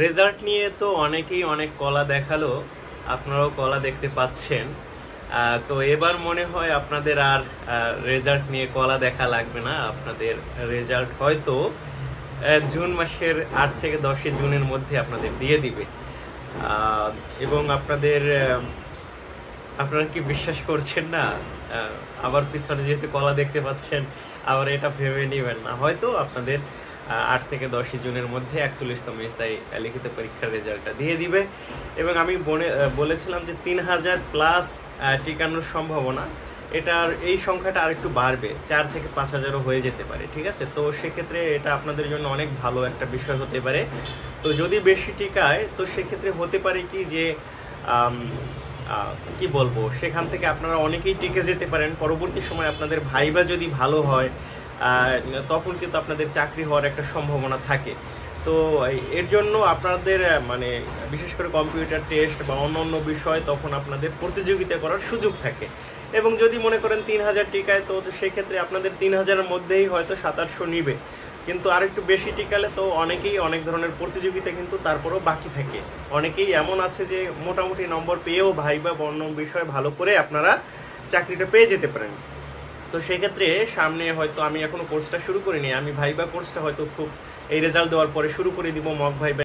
Result নিয়ে তো অনেকেই অনেক কলা দেখালো, আপনারাও কলা দেখতে পাচ্ছেন। তো এবার মনে হয় আপনাদের আর রেজাল্ট নিয়ে কলা দেখা লাগবে না। আপনাদের রেজাল্ট হয়তো জুন মাসের 8 থেকে 10 জুনের মধ্যে আপনাদের দিয়ে দিবে। আহ, এবং আপনারা কি বিশ্বাস করছেন না? আবার পিছনে যেহেতু কলা দেখতে পাচ্ছেন, আবার এটা ভেবে নিবেন না, হয়তো আপনাদের 8 থেকে 10 জুনের মধ্যে 41তম এসআই লিখিত পরীক্ষার রেজাল্টটা দিয়ে দিবে। এবং আমি বলেছিলাম যে 3000+ টিকানোর সম্ভাবনা, এটার এই সংখ্যাটা আরেকটু বাড়বে, 4 থেকে 5 হাজারও হয়ে যেতে পারে। ঠিক আছে, তো সেক্ষেত্রে এটা আপনাদের জন্য অনেক ভালো একটা বিষয় হতে পারে। তো যদি বেশি টিকায় তো সেক্ষেত্রে হতে পারে কি যে আম, কি বলবো, সেখান থেকে আপনারা অনেকেই টিকে যেতে পারেন। পরবর্তী সময় আপনাদের ভাইবা যদি ভালো হয়, আহ, তখন কিন্তু আপনাদের চাকরি হওয়ার একটা সম্ভাবনা থাকে। তো এর জন্য আপনাদের মানে বিশেষ করে কম্পিউটার টেস্ট বা অন্য অন্য বিষয় তখন আপনাদের প্রতিযোগিতা করার সুযোগ থাকে। এবং যদি মনে করেন 3000 টিকায়, তো সেক্ষেত্রে আপনাদের 3000-এর মধ্যেই হয়তো 700-800 নিবে। কিন্তু আরেকটু বেশি টিকালে তো অনেকেই অনেক ধরনের প্রতিযোগিতা কিন্তু তারপরেও বাকি থাকে। অনেকেই এমন আছে যে মোটামুটি নম্বর পেয়েও ভাইবা বা অন্য বিষয় ভালো করে আপনারা চাকরিটা পেয়ে যেতে পারেন। তো সেক্ষেত্রে সামনে হয়তো, আমি এখনো কোর্সটা শুরু করিনি, আমি ভাইবা কোর্সটা হয়তো খুব এই রেজাল্ট দেওয়ার পরে শুরু করে দিব, মক ভাইবা।